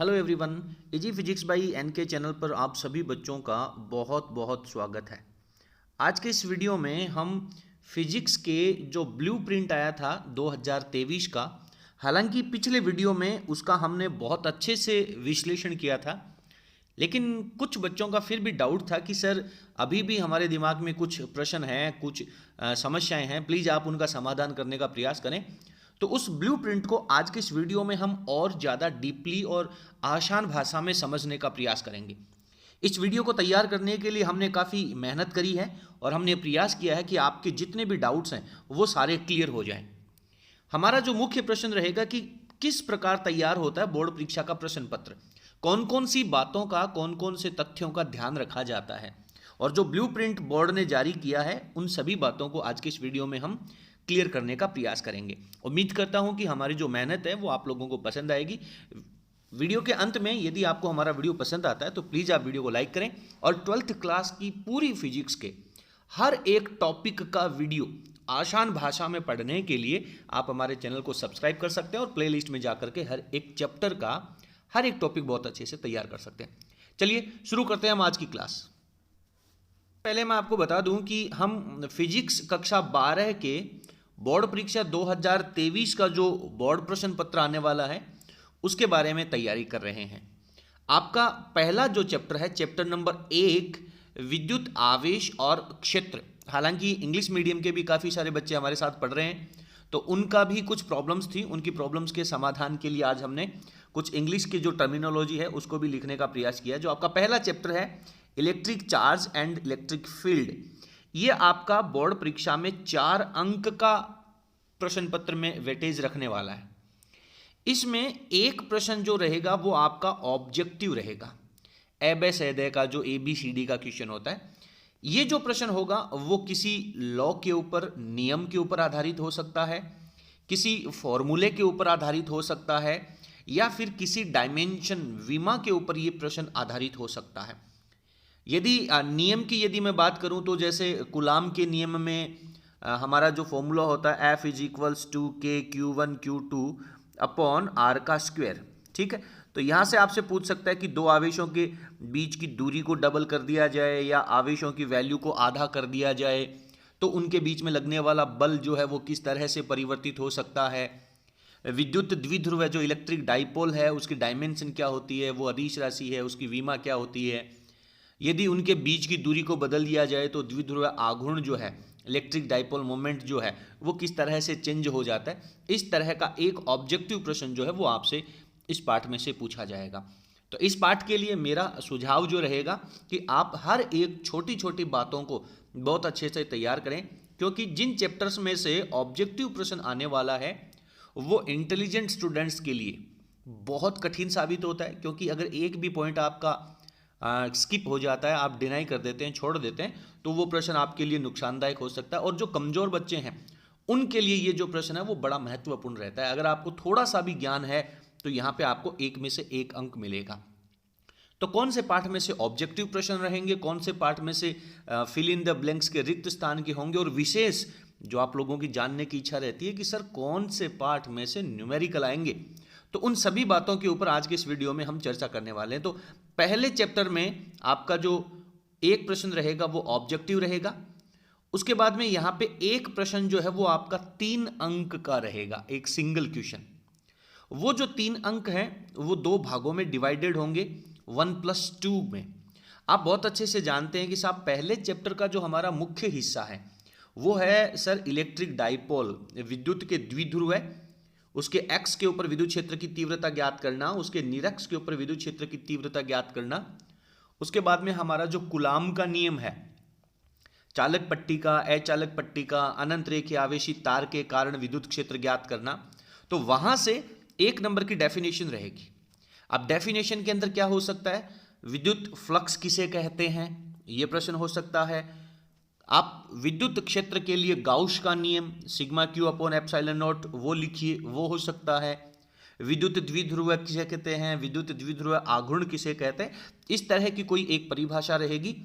Hello everyone, easy physics by NK channel पर आप सभी बच्चों का बहुत बहुत स्वागत है। आज के इस वीडियो में हम फिजिक्स के जो ब्लूप्रिंट आया था 2023 का, हालांकि पिछले वीडियो में उसका हमने बहुत अच्छे से विश्लेषण किया था, लेकिन कुछ बच्चों का फिर भी डाउट था कि सर अभी भी हमारे दिमाग में कुछ प्रश्न हैं, कुछ समस्याएं हैं, प्लीज़ आप उनका समाधान करने का प्रयास करें। तो उस ब्लूप्रिंट को आज के इस वीडियो में हम और ज़्यादा डीपली और आसान भाषा में समझने का प्रयास करेंगे। इस वीडियो को तैयार करने के लिए हमने काफ़ी मेहनत करी है और हमने प्रयास किया है कि आपके जितने भी डाउट्स हैं वो सारे क्लियर हो जाएं। हमारा जो मुख्य प्रश्न रहेगा कि किस प्रकार तैयार होता है बोर्ड परीक्षा का प्रश्न पत्र, कौन कौन सी बातों का, कौन कौन से तथ्यों का ध्यान रखा जाता है, और जो ब्लूप्रिंट बोर्ड ने जारी किया है उन सभी बातों को आज के इस वीडियो में हम क्लियर करने का प्रयास करेंगे। उम्मीद करता हूं कि हमारी जो मेहनत है वो आप लोगों को पसंद आएगी। वीडियो के अंत में यदि आपको हमारा वीडियो पसंद आता है तो प्लीज़ आप वीडियो को लाइक करें और 12th क्लास की पूरी फिजिक्स के हर एक टॉपिक का वीडियो आसान भाषा में पढ़ने के लिए आप हमारे चैनल को सब्सक्राइब कर सकते हैं और प्लेलिस्ट में जाकर के हर एक चैप्टर का हर एक टॉपिक बहुत अच्छे से तैयार कर सकते हैं। चलिए शुरू करते हैं हम आज की क्लास। पहले मैं आपको बता दूं कि हम फिजिक्स कक्षा 12 के बोर्ड परीक्षा 2023 का जो बोर्ड प्रश्न पत्र आने वाला है उसके बारे में तैयारी कर रहे हैं। आपका पहला जो चैप्टर है, चैप्टर नंबर 1, विद्युत आवेश और क्षेत्र। हालांकि इंग्लिश मीडियम के भी काफ़ी सारे बच्चे हमारे साथ पढ़ रहे हैं, तो उनका भी कुछ प्रॉब्लम्स थी। उनकी प्रॉब्लम्स के समाधान के लिए आज हमने कुछ इंग्लिश की जो टर्मिनोलॉजी है उसको भी लिखने का प्रयास किया। जो आपका पहला चैप्टर है, electric charge and electric field, ये आपका बोर्ड परीक्षा में 4 अंक का प्रश्न पत्र में वेटेज रखने वाला है। इसमें एक प्रश्न जो रहेगा वो आपका ऑब्जेक्टिव रहेगा, ए बे से दे का जो ABCD का क्वेश्चन होता है। ये जो प्रश्न होगा वो किसी लॉ के ऊपर, नियम के ऊपर आधारित हो सकता है, किसी फॉर्मूले के ऊपर आधारित हो सकता है, या फिर किसी डायमेंशन विमा के ऊपर ये प्रश्न आधारित हो सकता है। यदि नियम की यदि मैं बात करूं तो जैसे कूलाम के नियम में हमारा जो फॉर्मूला होता है F = K(Q1 Q2) upon R का स्क्वायर, ठीक है। तो यहाँ से आपसे पूछ सकता है कि दो आवेशों के बीच की दूरी को डबल कर दिया जाए या आवेशों की वैल्यू को आधा कर दिया जाए तो उनके बीच में लगने वाला बल जो है वो किस तरह से परिवर्तित हो सकता है। विद्युत द्विध्रुव है, जो इलेक्ट्रिक डाइपोल है, उसकी डायमेंशन क्या होती है, वो अदिश राशि है, उसकी विमा क्या होती है। यदि उनके बीच की दूरी को बदल दिया जाए तो द्विध्रुव आघूर्ण जो है, इलेक्ट्रिक डाइपोल मोमेंट जो है, वो किस तरह से चेंज हो जाता है। इस तरह का एक ऑब्जेक्टिव प्रश्न जो है वो आपसे इस पाठ में से पूछा जाएगा। तो इस पाठ के लिए मेरा सुझाव जो रहेगा कि आप हर एक छोटी छोटी बातों को बहुत अच्छे से तैयार करें, क्योंकि जिन चैप्टर्स में से ऑब्जेक्टिव प्रश्न आने वाला है वो इंटेलिजेंट स्टूडेंट्स के लिए बहुत कठिन साबित होता है। क्योंकि अगर एक भी पॉइंट आपका स्किप हो जाता है, आप डिनाई कर देते हैं, छोड़ देते हैं, तो वो प्रश्न आपके लिए नुकसानदायक हो सकता है। और जो कमज़ोर बच्चे हैं उनके लिए ये जो प्रश्न है वो बड़ा महत्वपूर्ण रहता है। अगर आपको थोड़ा सा भी ज्ञान है तो यहाँ पे आपको 1 में से 1 अंक मिलेगा। तो कौन से पाठ में से ऑब्जेक्टिव प्रश्न रहेंगे, कौन से पाठ में से फिल इन द ब्लैंक्स के रिक्त स्थान के होंगे, और विशेष जो आप लोगों की जानने की इच्छा रहती है कि सर कौन से पाठ में से न्यूमेरिकल आएंगे, तो उन सभी बातों के ऊपर आज के इस वीडियो में हम चर्चा करने वाले हैं। तो पहले चैप्टर में आपका जो एक प्रश्न रहेगा वो ऑब्जेक्टिव रहेगा। उसके बाद में यहाँ पे एक प्रश्न जो है वो आपका 3 अंक का रहेगा, एक सिंगल क्वेश्चन। वो जो 3 अंक हैं वो 2 भागों में डिवाइडेड होंगे, 1+2 में। आप बहुत अच्छे से जानते हैं कि साहब पहले चैप्टर का जो हमारा मुख्य हिस्सा है वो है सर इलेक्ट्रिक डाइपोल, विद्युत के द्विध्रुव है, उसके एक्स के ऊपर विद्युत क्षेत्र की तीव्रता ज्ञात करना, उसके निरक्ष के ऊपर विद्युत क्षेत्र की तीव्रता ज्ञात करना। उसके बाद में हमारा जो कूलाम का नियम है, चालक पट्टी का, अचालक पट्टी का, अनंत रेखीय आवेशित तार के कारण विद्युत क्षेत्र ज्ञात करना। तो वहां से 1 नंबर की डेफिनेशन रहेगी। अब डेफिनेशन के अंदर क्या हो सकता है, विद्युत फ्लक्स किसे कहते हैं, यह प्रश्न हो सकता है। आप विद्युत क्षेत्र के लिए गाउस का नियम σq/ε0 वो लिखिए, वो हो सकता है। विद्युत द्विध्रुव किसे कहते हैं, विद्युत द्विध्रुव आघूर्ण किसे कहते हैं। इस तरह की कोई एक परिभाषा रहेगी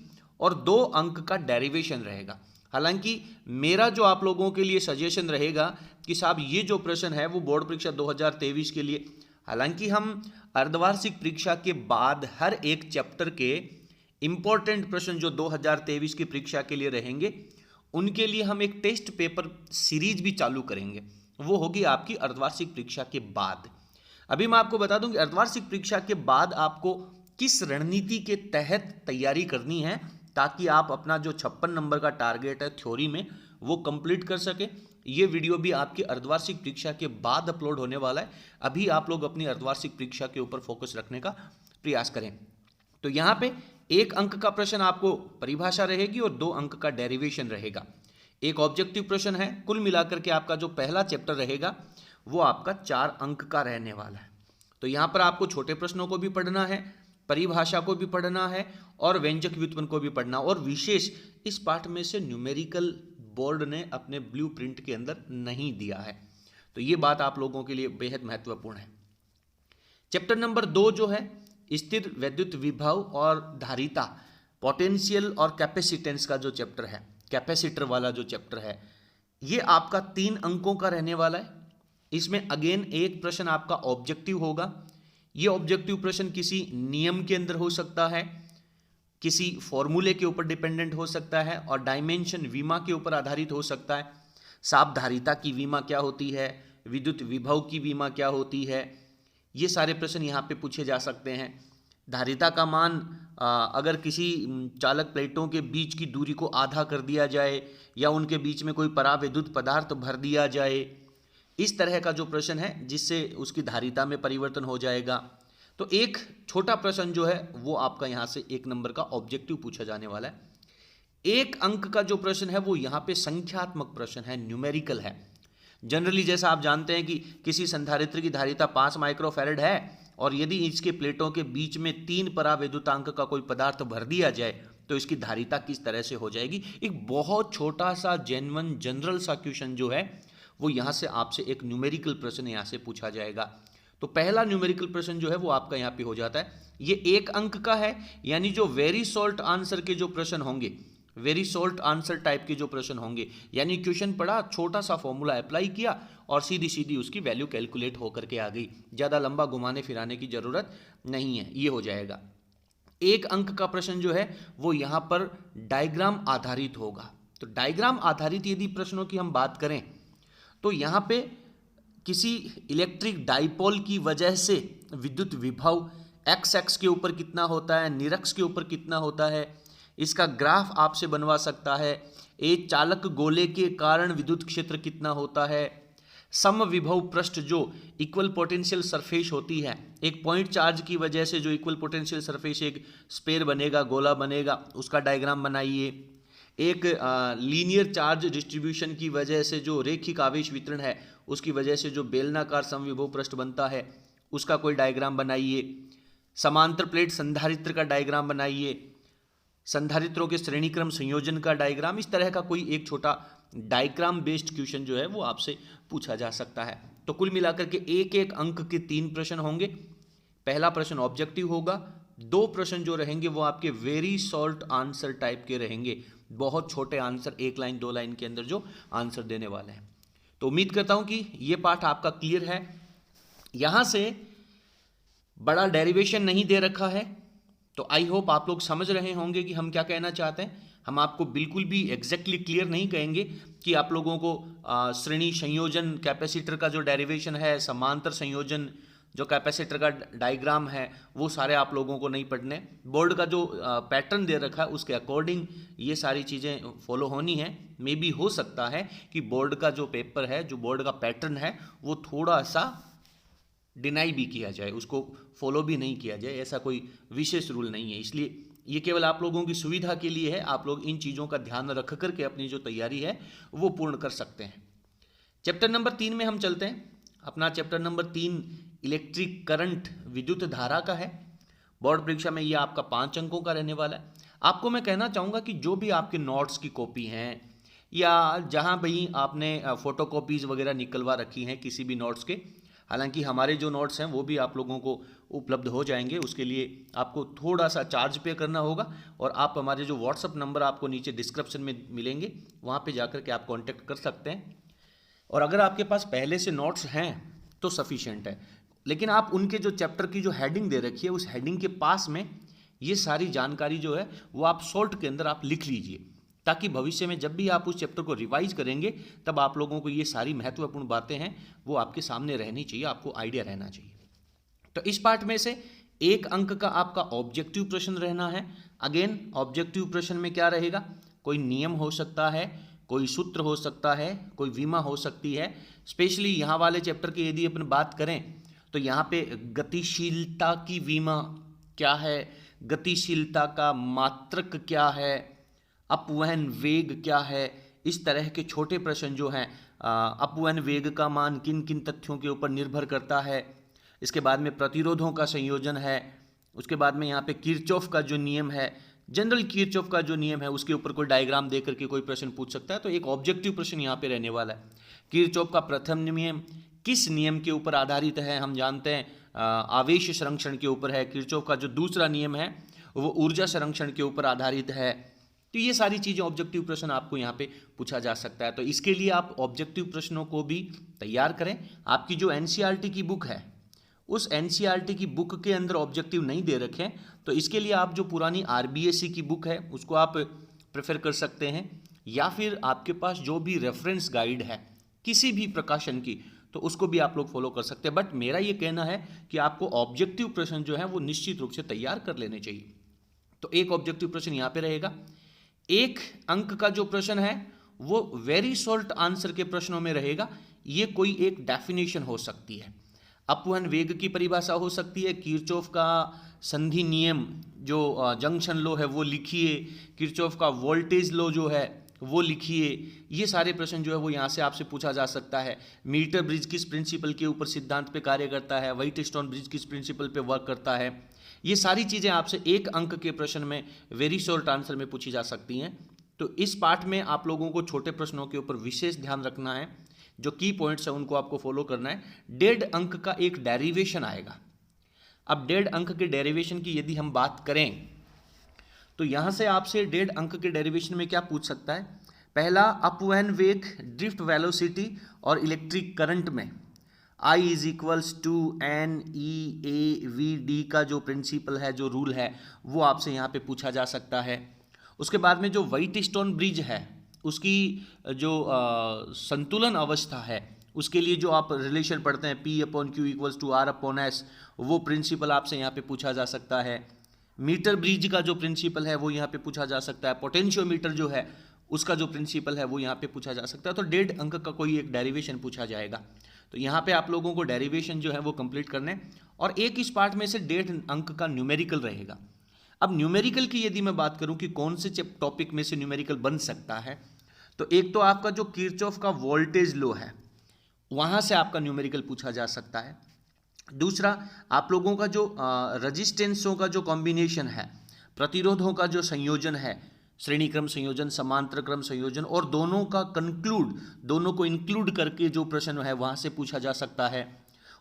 और 2 अंक का डेरिवेशन रहेगा। हालांकि मेरा जो आप लोगों के लिए सजेशन रहेगा कि साहब ये जो प्रश्न है वो बोर्ड परीक्षा 2023 के लिए हालांकि हम अर्धवार्षिक परीक्षा के बाद हर एक चैप्टर के इम्पोर्टेंट प्रश्न जो 2023 की परीक्षा के लिए रहेंगे उनके लिए हम एक टेस्ट पेपर सीरीज भी चालू करेंगे, वो होगी आपकी अर्धवार्षिक परीक्षा के बाद। अभी मैं आपको बता दूं कि अर्धवार्षिक परीक्षा के बाद आपको किस रणनीति के तहत तैयारी करनी है ताकि आप अपना जो 56 नंबर का टारगेट है थ्योरी में वो कंप्लीट कर सके। ये वीडियो भी आपकी अर्धवार्षिक परीक्षा के बाद अपलोड होने वाला है। अभी आप लोग अपनी अर्धवार्षिक परीक्षा के ऊपर फोकस रखने का प्रयास करें। तो यहाँ पे 1 अंक का प्रश्न आपको परिभाषा रहेगी और 2 अंक का डेरिवेशन रहेगा। एक ऑब्जेक्टिव प्रश्न है। कुल मिलाकर के आपका जो पहला चैप्टर रहेगा वो आपका 4 अंक का रहने वाला है। तो यहाँ पर आपको छोटे प्रश्नों को भी पढ़ना है, परिभाषा को भी पढ़ना है और व्यंजक व्युत्पन्न को भी पढ़ना। और विशेष इस पाठ में से न्यूमेरिकल बोर्ड ने अपने ब्लूप्रिंट के अंदर नहीं दिया है, तो ये बात आप लोगों के लिए बेहद महत्वपूर्ण है। चैप्टर नंबर 2 जो है स्थिर वैद्युत विभव और धारिता, पोटेंशियल और कैपेसिटेंस का जो चैप्टर है, कैपेसिटर वाला जो चैप्टर है, ये आपका 3 अंकों का रहने वाला है। इसमें अगेन एक प्रश्न आपका ऑब्जेक्टिव होगा। ये ऑब्जेक्टिव प्रश्न किसी नियम के अंदर हो सकता है, किसी फॉर्मूले के ऊपर डिपेंडेंट हो सकता है और डायमेंशन विमा के ऊपर आधारित हो सकता है। साप धारिता की विमा क्या होती है, विद्युत विभव की विमा क्या होती है, ये सारे प्रश्न यहाँ पे पूछे जा सकते हैं। धारिता का मान अगर किसी चालक प्लेटों के बीच की दूरी को आधा कर दिया जाए या उनके बीच में कोई परावैद्युत पदार्थ भर दिया जाए, इस तरह का जो प्रश्न है जिससे उसकी धारिता में परिवर्तन हो जाएगा। तो एक छोटा प्रश्न जो है वो आपका यहाँ से 1 नंबर का ऑब्जेक्टिव पूछा जाने वाला है। 1 अंक का जो प्रश्न है वो यहाँ पे संख्यात्मक प्रश्न है, न्यूमेरिकल है। जनरली जैसा आप जानते हैं कि किसी संधारित्र की धारिता 5 माइक्रोफैरड है और यदि इसके प्लेटों के बीच में 3 परावैद्युतांक का कोई पदार्थ भर दिया जाए तो इसकी धारिता किस तरह से हो जाएगी। एक बहुत छोटा सा जेन्युइन जनरल सा क्वेश्चन जो है वो यहाँ से आपसे एक न्यूमेरिकल प्रश्न यहाँ से पूछा जाएगा। तो पहला न्यूमेरिकल प्रश्न जो है वो आपका यहाँ पे हो जाता है। ये 1 अंक का है, यानी जो वेरी शॉर्ट आंसर के जो प्रश्न होंगे, वेरी शॉर्ट आंसर टाइप के जो प्रश्न होंगे, यानी क्वेश्चन पढ़ा, छोटा सा फॉर्मूला अप्लाई किया और सीधी सीधी उसकी वैल्यू कैलकुलेट होकर के आ गई, ज़्यादा लंबा घुमाने फिराने की ज़रूरत नहीं है, ये हो जाएगा। 1 अंक का प्रश्न जो है वो यहाँ पर डायग्राम आधारित होगा। तो डायग्राम आधारित यदि प्रश्नों की हम बात करें तो यहाँ पे किसी इलेक्ट्रिक डाइपोल की वजह से विद्युत विभव एक्स एक्स के ऊपर कितना होता है, निरक्ष के ऊपर कितना होता है, इसका ग्राफ आपसे बनवा सकता है। एक चालक गोले के कारण विद्युत क्षेत्र कितना होता है, सम विभव पृष्ठ जो इक्वल पोटेंशियल सरफेस होती है, एक पॉइंट चार्ज की वजह से जो इक्वल पोटेंशियल सरफेस एक स्पेयर बनेगा, गोला बनेगा, उसका डायग्राम बनाइए। एक लीनियर चार्ज डिस्ट्रीब्यूशन की वजह से जो रेखिक आवेश वितरण है उसकी वजह से जो बेलनाकार समविभव पृष्ठ बनता है उसका कोई डायग्राम बनाइए। समांतर प्लेट संधारित्र का डायग्राम बनाइए, संधारित्रों के श्रेणीक्रम संयोजन का डायग्राम, इस तरह का कोई एक छोटा डायग्राम बेस्ड क्वेश्चन जो है वो आपसे पूछा जा सकता है। तो कुल मिलाकर के 1-1 अंक के 3 प्रश्न होंगे। पहला प्रश्न ऑब्जेक्टिव होगा, 2 प्रश्न जो रहेंगे वो आपके वेरी शॉर्ट आंसर टाइप के रहेंगे, बहुत छोटे आंसर, 1 लाइन 2 लाइन के अंदर जो आंसर देने वाले हैं। तो उम्मीद करता हूं कि ये पार्ट आपका क्लियर है। यहां से बड़ा डेरिवेशन नहीं दे रखा है, तो आई होप आप लोग समझ रहे होंगे कि हम क्या कहना चाहते हैं। हम आपको बिल्कुल भी एग्जैक्टली क्लियर नहीं कहेंगे कि आप लोगों को श्रेणी संयोजन कैपेसिटर का जो डेरिवेशन है, समांतर संयोजन जो कैपेसिटर का डायग्राम है, वो सारे आप लोगों को नहीं पढ़ने। बोर्ड का जो पैटर्न दे रखा है उसके अकॉर्डिंग ये सारी चीज़ें फॉलो होनी है। मे बी हो सकता है कि बोर्ड का जो पेपर है, जो बोर्ड का पैटर्न है, वो थोड़ा सा डिनाई भी किया जाए, उसको फॉलो भी नहीं किया जाए, ऐसा कोई विशेष रूल नहीं है। इसलिए ये केवल आप लोगों की सुविधा के लिए है, आप लोग इन चीज़ों का ध्यान रख करके अपनी जो तैयारी है वो पूर्ण कर सकते हैं। चैप्टर नंबर 3 में हम चलते हैं। अपना चैप्टर नंबर 3 इलेक्ट्रिक करंट, विद्युत धारा का है। बोर्ड परीक्षा में ये आपका 5 अंकों का रहने वाला है। आपको मैं कहना चाहूँगा कि जो भी आपके नोट्स की कॉपी हैं या जहाँ भी आपने फोटोकॉपीज़ वगैरह निकलवा रखी हैं किसी भी नोट्स के, हालांकि हमारे जो नोट्स हैं वो भी आप लोगों को उपलब्ध हो जाएंगे, उसके लिए आपको थोड़ा सा चार्ज पे करना होगा और आप हमारे जो व्हाट्सअप नंबर आपको नीचे डिस्क्रिप्शन में मिलेंगे वहाँ पे जाकर के आप कांटेक्ट कर सकते हैं। और अगर आपके पास पहले से नोट्स हैं तो सफिशिएंट है। लेकिन आप उनके जो चैप्टर की जो हेडिंग दे रखी है उस हेडिंग के पास में ये सारी जानकारी जो है वो आप शॉर्ट के अंदर आप लिख लीजिए, ताकि भविष्य में जब भी आप उस चैप्टर को रिवाइज करेंगे तब आप लोगों को ये सारी महत्वपूर्ण बातें हैं वो आपके सामने रहनी चाहिए, आपको आइडिया रहना चाहिए। तो इस पार्ट में से 1 अंक का आपका ऑब्जेक्टिव प्रश्न रहना है। अगेन ऑब्जेक्टिव प्रश्न में क्या रहेगा, कोई नियम हो सकता है, कोई सूत्र हो सकता है, कोई विमा हो सकती है। स्पेशली यहाँ वाले चैप्टर की यदि अपन बात करें तो यहाँ पे गतिशीलता की विमा क्या है, गतिशीलता का मात्रक क्या है, अपवहन वेग क्या है, इस तरह के छोटे प्रश्न जो हैं, अपवहन वेग का मान किन किन तथ्यों के ऊपर निर्भर करता है। इसके बाद में प्रतिरोधों का संयोजन है। उसके बाद में यहाँ पे किरचॉफ का जो नियम है, जनरल किरचॉफ का जो नियम है उसके ऊपर कोई डायग्राम दे करके कोई प्रश्न पूछ सकता है। तो एक ऑब्जेक्टिव प्रश्न यहाँ पे रहने वाला है। किरचॉफ का प्रथम नियम किस नियम के ऊपर आधारित है, हम जानते हैं आवेश संरक्षण के ऊपर है। किरचॉफ का जो दूसरा नियम है वो ऊर्जा संरक्षण के ऊपर आधारित है। तो ये सारी चीज़ें ऑब्जेक्टिव प्रश्न आपको यहाँ पे पूछा जा सकता है। तो इसके लिए आप ऑब्जेक्टिव प्रश्नों को भी तैयार करें। आपकी जो एनसीईआरटी की बुक है उस एनसीईआरटी की बुक के अंदर ऑब्जेक्टिव नहीं दे रखे, तो इसके लिए आप जो पुरानी आरबीएससी की बुक है उसको आप प्रेफर कर सकते हैं, या फिर आपके पास जो भी रेफरेंस गाइड है किसी भी प्रकाशन की तो उसको भी आप लोग फॉलो कर सकते हैं। बट मेरा ये कहना है कि आपको ऑब्जेक्टिव प्रश्न जो है वो निश्चित रूप से तैयार कर लेने चाहिए। तो एक ऑब्जेक्टिव प्रश्न यहाँ पे रहेगा। 1 अंक का जो प्रश्न है वो वेरी शॉर्ट आंसर के प्रश्नों में रहेगा। ये कोई एक डेफिनेशन हो सकती है, अपवहन वेग की परिभाषा हो सकती है, किरचॉफ का संधि नियम जो जंक्शन लॉ है वो लिखिए, किरचॉफ का वोल्टेज लॉ जो है वो लिखिए। ये सारे प्रश्न जो है वो यहाँ से आपसे पूछा जा सकता है। मीटर ब्रिज किस प्रिंसिपल के ऊपर सिद्धांत पे कार्य करता है, व्हाइटस्टोन ब्रिज किस प्रिंसिपल पे वर्क करता है। ये सारी चीज़ें आपसे 1 अंक के प्रश्न में वेरी शॉर्ट आंसर में पूछी जा सकती हैं। तो इस पार्ट में आप लोगों को छोटे प्रश्नों के ऊपर विशेष ध्यान रखना है, जो की पॉइंट्स है उनको आपको फॉलो करना है। 1.5 अंक का एक डेरिवेशन आएगा। अब 1.5 अंक के डेरिवेशन की यदि हम बात करें तो यहां से आपसे 1.5 अंक के डेरिवेशन में क्या पूछ सकता है। पहला, अपवहन वेग, ड्रिफ्ट वेलोसिटी और इलेक्ट्रिक करंट में I = NE/AV/D का जो प्रिंसिपल है, जो रूल है, वो आपसे यहाँ पे पूछा जा सकता है। उसके बाद में जो व्हाइटस्टोन ब्रिज है उसकी जो संतुलन अवस्था है उसके लिए जो आप रिलेशन पढ़ते हैं P/Q = R/S, वो प्रिंसिपल आपसे यहाँ पे पूछा जा सकता है। मीटर ब्रिज का जो प्रिंसिपल है वो यहाँ पे पूछा जा सकता है। पोटेंशियोमीटर जो है उसका जो प्रिंसिपल है वो यहाँ पे पूछा जा सकता है। तो 1.5 अंक का कोई एक डेरिवेशन पूछा जाएगा। तो यहाँ पे आप लोगों को डेरिवेशन जो है वो कंप्लीट करने, और एक इस पार्ट में से 1.5 अंक का न्यूमेरिकल रहेगा। अब न्यूमेरिकल की यदि मैं बात करूँ कि कौन से टॉपिक में से न्यूमेरिकल बन सकता है, तो एक तो आपका जो किरचॉफ का वोल्टेज लॉ है वहाँ से आपका न्यूमेरिकल पूछा जा सकता है। दूसरा, आप लोगों का जो रजिस्टेंसों का जो कॉम्बिनेशन है, प्रतिरोधों का जो संयोजन है, श्रेणी क्रम संयोजन, समांतर क्रम संयोजन, और दोनों को इंक्लूड करके जो प्रश्न है वहाँ से पूछा जा सकता है।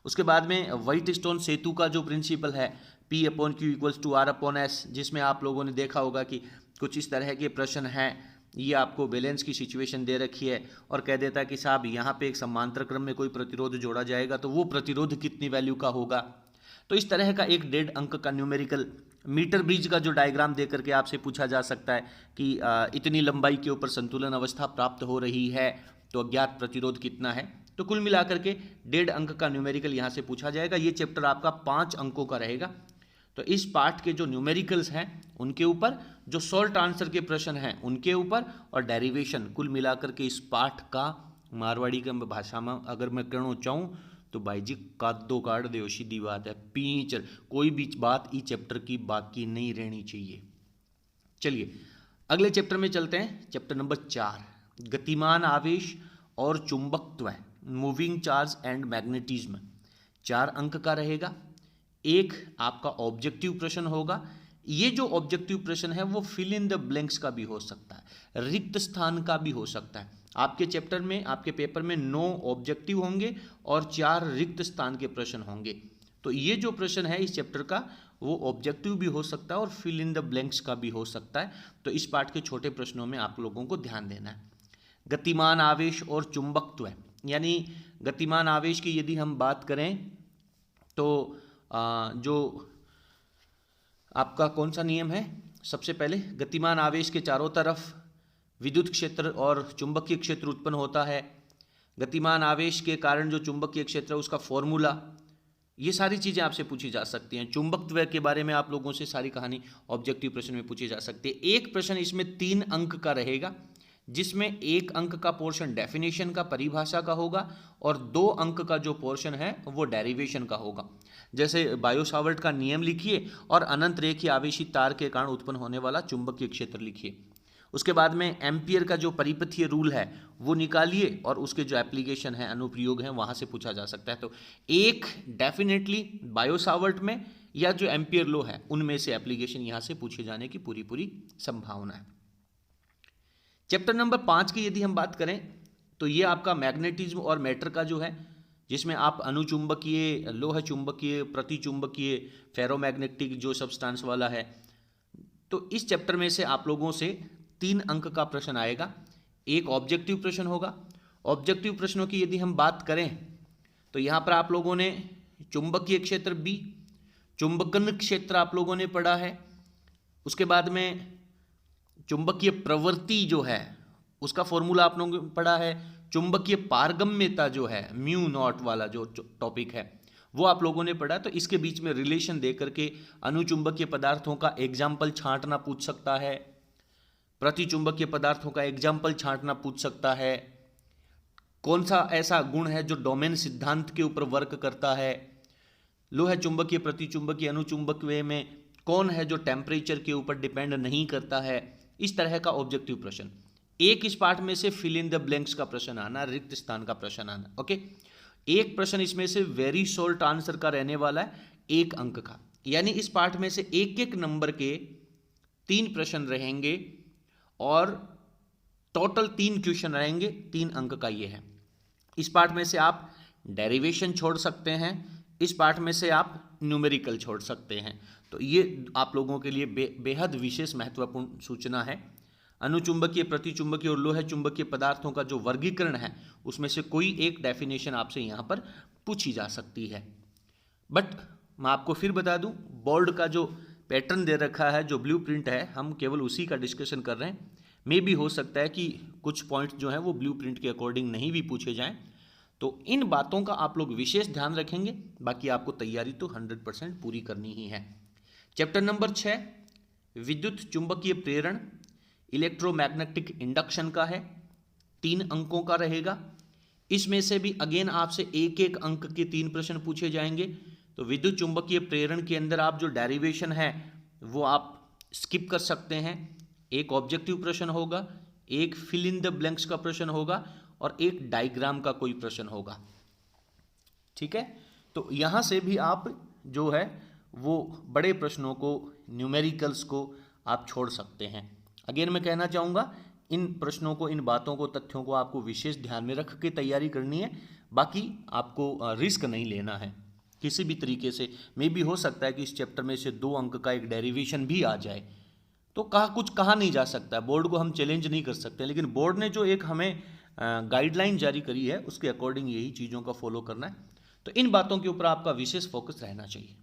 उसके बाद में व्हाइटस्टोन सेतु का जो प्रिंसिपल है P/Q = R/S, जिसमें आप लोगों ने देखा होगा कि कुछ इस तरह के प्रश्न हैं। ये आपको बैलेंस की सिचुएशन दे रखी है और कह देता है कि साहब यहाँ पे एक समांतर क्रम में कोई प्रतिरोध जोड़ा जाएगा तो वो प्रतिरोध कितनी वैल्यू का होगा। तो इस तरह का एक 1.5 अंक का न्यूमेरिकल, मीटर ब्रिज का जो डायग्राम दे करके आपसे पूछा जा सकता है कि इतनी लंबाई के ऊपर संतुलन अवस्था प्राप्त हो रही है तो अज्ञात प्रतिरोध कितना है। तो कुल मिलाकर के 1.5 अंक का न्यूमेरिकल यहाँ से पूछा जाएगा। ये चैप्टर आपका 5 अंकों का रहेगा। तो इस पार्ट के जो न्यूमेरिकल्स हैं उनके ऊपर, जो शॉर्ट आंसर के प्रश्न हैं उनके ऊपर, और डेरिवेशन, कुल मिलाकर के इस पार्ट का मारवाड़ी का भाषा में अगर मैं कहना चाहूँ तो भाई जी कादो काट दो, सीधी बात है। पीचर कोई भी बात इस चैप्टर की बाकी नहीं रहनी चाहिए। चलिए अगले चैप्टर में चलते हैं। चैप्टर नंबर 4, गतिमान आवेश और चुंबकत्व, मूविंग चार्ज एंड मैग्नेटिज्म। 4 अंक का रहेगा। एक आपका ऑब्जेक्टिव प्रश्न होगा। ये जो ऑब्जेक्टिव प्रश्न है वो फिल इन द ब्लैंक्स का भी हो सकता है, रिक्त स्थान का भी हो सकता है। आपके चैप्टर में, आपके पेपर में 9 ऑब्जेक्टिव होंगे और 4 रिक्त स्थान के प्रश्न होंगे। तो ये जो प्रश्न है इस चैप्टर का वो ऑब्जेक्टिव भी हो सकता है और फिल इन द ब्लैंक्स का भी हो सकता है। तो इस पार्ट के छोटे प्रश्नों में आप लोगों को ध्यान देना है। गतिमान आवेश और चुंबकत्व, यानी गतिमान आवेश की यदि हम बात करें तो जो आपका कौन सा नियम है, सबसे पहले गतिमान आवेश के चारों तरफ विद्युत क्षेत्र और चुंबकीय क्षेत्र उत्पन्न होता है। गतिमान आवेश के कारण जो चुंबकीय क्षेत्र है उसका फॉर्मूला, ये सारी चीज़ें आपसे पूछी जा सकती हैं। चुंबकत्व के बारे में आप लोगों से सारी कहानी ऑब्जेक्टिव प्रश्न में पूछी जा सकती है। एक प्रश्न इसमें 3 अंक का रहेगा, जिसमें 1 अंक का पोर्शन डेफिनेशन का, परिभाषा का होगा, और 2 अंक का जो पोर्शन है वो डेरिवेशन का होगा। जैसे बायो-सावर्ट का नियम लिखिए और अनंत रेखीय आवेशित तार के कारण उत्पन्न होने वाला चुंबकीय क्षेत्र लिखिए। उसके बाद में एम्पियर का जो परिपथीय रूल है वो निकालिए और उसके जो एप्लीकेशन है, अनुप्रयोग हैं, वहाँ से पूछा जा सकता है। तो एक डेफिनेटली बायो-सावर्ट में या जो एम्पियर लॉ है उनमें से एप्लीकेशन यहाँ से पूछे जाने की पूरी संभावना है। चैप्टर नंबर 5 की यदि हम बात करें तो ये आपका मैग्नेटिज्म और मैटर का जो है, जिसमें आप अनुचुंबकीय, लोह चुंबकीय, प्रतिचुंबकीय, फेरोमैग्नेटिक जो सब्सटेंस वाला है, तो इस चैप्टर में से आप लोगों से 3 अंक का प्रश्न आएगा। एक ऑब्जेक्टिव प्रश्न होगा। ऑब्जेक्टिव प्रश्नों की यदि हम बात करें तो यहाँ पर आप लोगों ने चुंबकीय क्षेत्र बी, चुंबकन क्षेत्र आप लोगों ने पढ़ा है। उसके बाद में चुंबकीय प्रवृत्ति जो है उसका फॉर्मूला आप लोगों ने पढ़ा है। चुंबकीय पारगम्यता जो है, म्यू नॉट वाला जो टॉपिक है वो आप लोगों ने पढ़ा। तो इसके बीच में रिलेशन दे करके अनुचुंबकीय पदार्थों का एग्जाम्पल छांटना पूछ सकता है, प्रतिचुंबकीय पदार्थों का एग्जाम्पल छांटना पूछ सकता है। कौन सा ऐसा गुण है जो डोमेन सिद्धांत के ऊपर वर्क करता है, लोह चुंबकीय, प्रतिचुंबकीय, अनुचुंबकीय में कौन है जो टेम्परेचर के ऊपर डिपेंड नहीं करता है। इस तरह का ऑब्जेक्टिव प्रश्न। एक इस पार्ट में से फिल इन द ब्लैंक्स का प्रश्न आना, रिक्त स्थान का प्रश्न आना। ओके, एक प्रश्न इसमें से वेरी शॉर्ट आंसर का रहने वाला है, 1 अंक का। यानी इस पार्ट में से एक नंबर के 3 प्रश्न रहेंगे और टोटल 3 क्वेश्चन रहेंगे, 3 अंक का ये है। इस पार्ट में से आप डेरिवेशन छोड़ सकते हैं, इस पार्ट में से आप न्यूमेरिकल छोड़ सकते हैं। तो ये आप लोगों के लिए बेहद विशेष महत्वपूर्ण सूचना है। अनुचुंबकीय, प्रतिचुंबकीय और लोह चुंबकीय पदार्थों का जो वर्गीकरण है उसमें से कोई एक डेफिनेशन आपसे यहाँ पर पूछी जा सकती है। बट मैं आपको फिर बता दूं, बोर्ड का जो पैटर्न दे रखा है, जो ब्लूप्रिंट है, हम केवल उसी का डिस्कशन कर रहे हैं। मे भी हो सकता है कि कुछ पॉइंट जो हैं वो ब्लूप्रिंट के अकॉर्डिंग नहीं भी पूछे जाएं। तो इन बातों का आप लोग विशेष ध्यान रखेंगे। बाकी आपको तैयारी तो 100% पूरी करनी ही है। चैप्टर नंबर 6 विद्युत चुंबकीय प्रेरण, इलेक्ट्रोमैग्नेटिक इंडक्शन का है, 3 अंकों का रहेगा। इसमें से भी अगेन आपसे 1 अंक के 3 प्रश्न पूछे जाएंगे। तो विद्युत चुंबकीय प्रेरण के अंदर आप जो डेरिवेशन है वो आप स्किप कर सकते हैं। एक ऑब्जेक्टिव प्रश्न होगा, एक फिल इन द ब्लैंक्स का प्रश्न होगा और एक डायग्राम का कोई प्रश्न होगा। ठीक है, तो यहाँ से भी आप जो है वो बड़े प्रश्नों को, न्यूमेरिकल्स को आप छोड़ सकते हैं। अगेन मैं कहना चाहूँगा, इन प्रश्नों को, इन बातों को, तथ्यों को आपको विशेष ध्यान में रख के तैयारी करनी है। बाकी आपको रिस्क नहीं लेना है किसी भी तरीके से। मे भी हो सकता है कि इस चैप्टर में से 2 अंक का एक डेरिवेशन भी आ जाए, तो कुछ कहा नहीं जा सकता। बोर्ड को हम चैलेंज नहीं कर सकते, लेकिन बोर्ड ने जो एक हमें गाइडलाइन जारी करी है उसके अकॉर्डिंग यही चीज़ों का फॉलो करना है। तो इन बातों के ऊपर आपका विशेष फोकस रहना चाहिए।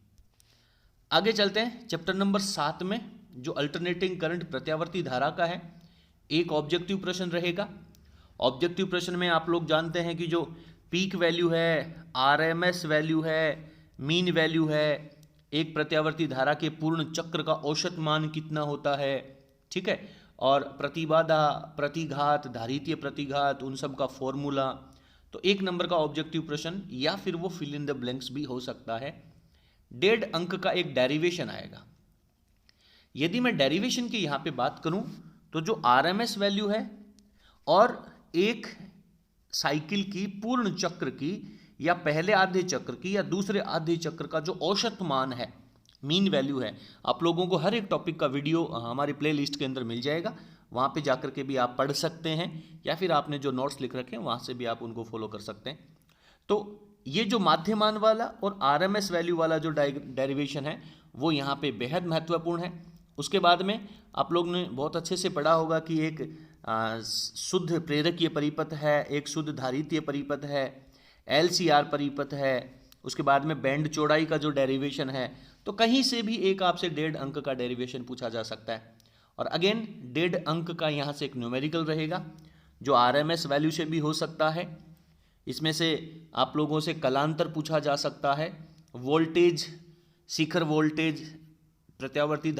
आगे चलते हैं चैप्टर नंबर 7 में, जो अल्टरनेटिंग करंट, प्रत्यावर्ती धारा का है। एक ऑब्जेक्टिव प्रश्न रहेगा। ऑब्जेक्टिव प्रश्न में आप लोग जानते हैं कि जो पीक वैल्यू है, आरएमएस वैल्यू है, मीन वैल्यू है, एक प्रत्यावर्ती धारा के पूर्ण चक्र का औसत मान कितना होता है, ठीक है, और प्रतिबाधा, प्रतिघात, धारितीय प्रतिघात, उन सब का फॉर्मूला। तो 1 नंबर का ऑब्जेक्टिव प्रश्न, या फिर वो फिल इन द ब्लैंक्स भी हो सकता है। 1.5 अंक का एक डेरिवेशन आएगा। यदि मैं डेरिवेशन की यहाँ पे बात करूँ तो जो आरएमएस वैल्यू है और एक साइकिल की, पूर्ण चक्र की, या पहले आधे चक्र की या दूसरे आधे चक्र का जो औसत मान है, मीन वैल्यू है, आप लोगों को हर एक टॉपिक का वीडियो हमारी प्लेलिस्ट के अंदर मिल जाएगा। वहाँ पे जाकर के भी आप पढ़ सकते हैं, या फिर आपने जो नोट्स लिख रखे हैं वहाँ से भी आप उनको फॉलो कर सकते हैं। तो ये जो माध्यमान वाला और आरएमएस वैल्यू वाला जो डेरिवेशन है वो यहाँ पे बेहद महत्वपूर्ण है। उसके बाद में आप लोग ने बहुत अच्छे से पढ़ा होगा कि एक शुद्ध प्रेरकीय परिपथ है, एक शुद्ध धारितीय परिपथ है, एलसीआर परिपथ है, उसके बाद में बैंड चौड़ाई का जो डेरिवेशन है, तो कहीं से भी एक आपसे 1.5 अंक का डेरिवेशन पूछा जा सकता है। और अगेन 1.5 अंक का यहाँ से एक न्यूमेरिकल रहेगा जो RMS वैल्यू से भी हो सकता है। इसमें से आप लोगों से कलांतर पूछा जा सकता है, वोल्टेज, शिखर वोल्टेज, प्रत्यावर्ती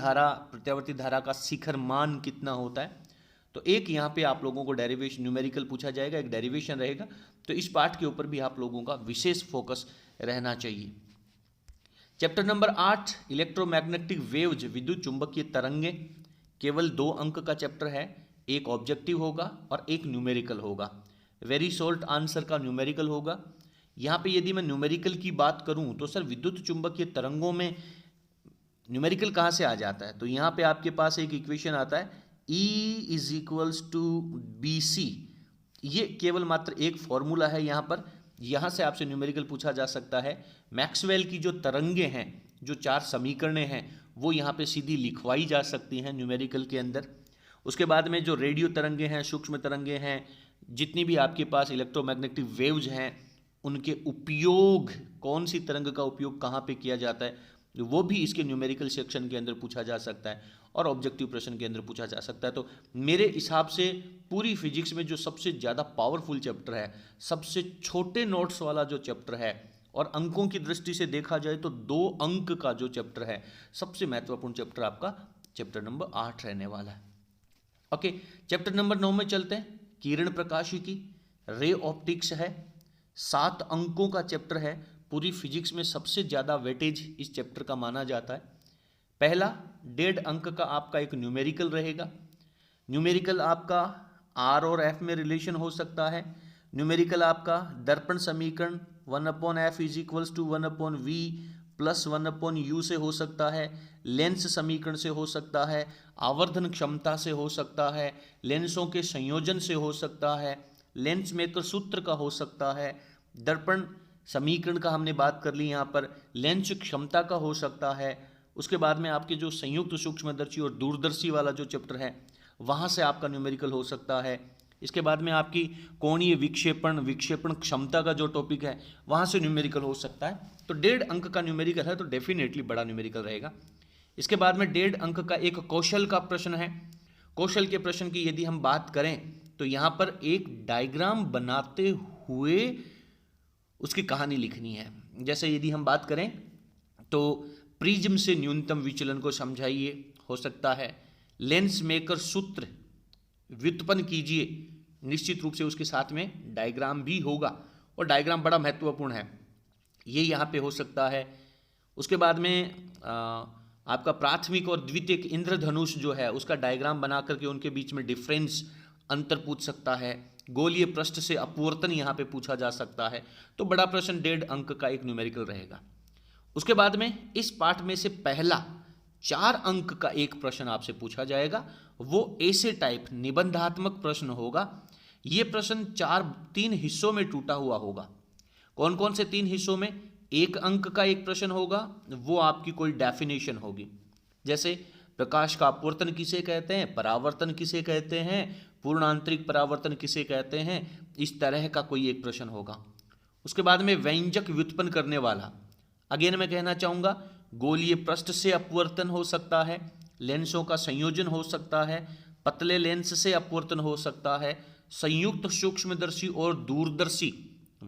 धारा का शिखर मान कितना होता है। तो एक यहाँ पे आप लोगों को डेरिवेशन न्यूमेरिकल पूछा जाएगा, एक डेरिवेशन रहेगा। तो इस पार्ट के ऊपर भी आप लोगों का विशेष फोकस रहना चाहिए। चैप्टर नंबर 8 इलेक्ट्रोमैग्नेटिक वेव्स, विद्युत चुंबकीय तरंगे, केवल 2 अंक का चैप्टर है। एक ऑब्जेक्टिव होगा और एक न्यूमेरिकल होगा। वेरी शॉर्ट आंसर का न्यूमेरिकल होगा। यहाँ पे यदि मैं न्यूमेरिकल की बात करूँ तो सर विद्युत चुंबकीय तरंगों में न्यूमेरिकल कहाँ से आ जाता है, तो यहाँ पे आपके पास एक इक्वेशन आता है E = BC। ये केवल मात्र एक फॉर्मूला है यहाँ पर, यहाँ से आपसे न्यूमेरिकल पूछा जा सकता है। मैक्सवेल की जो तरंगे हैं, जो 4 समीकरणें हैं, वो यहाँ पे सीधी लिखवाई जा सकती हैं न्यूमेरिकल के अंदर। उसके बाद में जो रेडियो तरंगे हैं, सूक्ष्म तरंगे हैं, जितनी भी आपके पास इलेक्ट्रोमैग्नेटिक वेव्स हैं, उनके उपयोग, कौन सी तरंग का उपयोग कहाँ पे किया जाता है, वो भी इसके न्यूमेरिकल सेक्शन के अंदर पूछा जा सकता है और ऑब्जेक्टिव प्रश्न के अंदर पूछा जा सकता है। तो मेरे हिसाब से पूरी फिजिक्स में जो सबसे ज़्यादा पावरफुल चैप्टर है, सबसे छोटे नोट्स वाला जो चैप्टर है, और अंकों की दृष्टि से देखा जाए तो 2 अंक का जो चैप्टर है, सबसे महत्वपूर्ण चैप्टर आपका चैप्टर नंबर 8 रहने वाला है। ओके, चैप्टर नंबर 9 में चलते हैं। किरण प्रकाशिकी, रे ऑप्टिक्स है, 7 अंकों का चैप्टर है। पूरी फिजिक्स में सबसे ज़्यादा वेटेज इस चैप्टर का माना जाता है। पहला 1.5 अंक का आपका एक न्यूमेरिकल रहेगा। न्यूमेरिकल आपका R और F में रिलेशन हो सकता है। न्यूमेरिकल आपका दर्पण समीकरण 1/f = 1/v + 1/u से हो सकता है, लेंस समीकरण से हो सकता है, आवर्धन क्षमता से हो सकता है, लेंसों के संयोजन से हो सकता है, लेंस मेकर सूत्र का हो सकता है, दर्पण समीकरण का हमने बात कर ली यहाँ पर, लेंस क्षमता का हो सकता है। उसके बाद में आपके जो संयुक्त सूक्ष्मदर्शी और दूरदर्शी वाला जो चैप्टर है, वहाँ से आपका न्यूमेरिकल हो सकता है। इसके बाद में आपकी कोणीय विक्षेपण क्षमता का जो टॉपिक है, वहाँ से न्यूमेरिकल हो सकता है। तो 1.5 अंक का न्यूमेरिकल है, तो डेफिनेटली बड़ा न्यूमेरिकल रहेगा। इसके बाद में 1.5 अंक का एक कौशल का प्रश्न है। कौशल के प्रश्न की यदि हम बात करें तो यहाँ पर एक डायग्राम बनाते हुए उसकी कहानी लिखनी है। जैसे यदि हम बात करें तो प्रिज्म से न्यूनतम विचलन को समझाइए, हो सकता है। लेंस मेकर सूत्र व्युत्पन्न कीजिए, निश्चित रूप से उसके साथ में डायग्राम भी होगा और डायग्राम बड़ा महत्वपूर्ण है, ये यहाँ पे हो सकता है। उसके बाद में आपका प्राथमिक और द्वितीयक इंद्रधनुष जो है, उसका डायग्राम बना करके उनके बीच में डिफरेंस, अंतर पूछ सकता है। गोलीय पृष्ठ से अपवर्तन यहाँ पे पूछा जा सकता है। तो बड़ा प्रश्न 1.5 अंक का एक न्यूमेरिकल रहेगा। उसके बाद में इस पार्ट में से पहला 4 अंक का एक प्रश्न आपसे पूछा जाएगा, वो ऐसे टाइप निबंधात्मक प्रश्न होगा। ये प्रश्न 3 हिस्सों में टूटा हुआ होगा। कौन कौन से 3 हिस्सों में? 1 अंक का एक प्रश्न होगा, वो आपकी कोई डेफिनेशन होगी, जैसे प्रकाश का अपवर्तन किसे कहते हैं, परावर्तन किसे कहते हैं, पूर्ण आंतरिक परावर्तन किसे कहते हैं, इस तरह का कोई एक प्रश्न होगा। उसके बाद में व्यंजक व्युत्पन्न करने वाला, अगेन मैं कहना चाहूँगा, गोलीय पृष्ठ से अपवर्तन हो सकता है, लेंसों का संयोजन हो सकता है, पतले लेंस से अपवर्तन हो सकता है, संयुक्त सूक्ष्मदर्शी और दूरदर्शी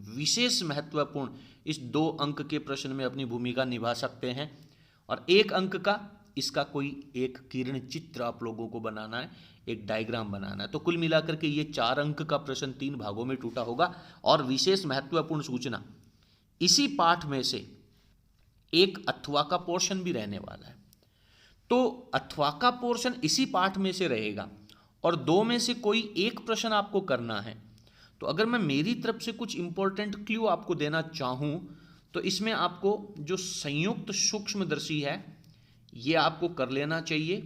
विशेष महत्वपूर्ण इस 2 अंक के प्रश्न में अपनी भूमिका निभा सकते हैं। और 1 अंक का इसका कोई एक किरण चित्र आप लोगों को बनाना है, एक डायग्राम बनाना है। तो कुल मिलाकर के ये 4 अंक का प्रश्न 3 भागों में टूटा होगा। और विशेष महत्वपूर्ण सूचना, इसी पाठ में से एक अथवा का पोर्शन भी रहने वाला है। तो अथवा का पोर्शन इसी पाठ में से रहेगा और 2 में से कोई एक प्रश्न आपको करना है। तो अगर मैं मेरी तरफ से कुछ इंपॉर्टेंट क्लू आपको देना चाहूँ तो इसमें आपको जो संयुक्त सूक्ष्मदर्शी है ये आपको कर लेना चाहिए।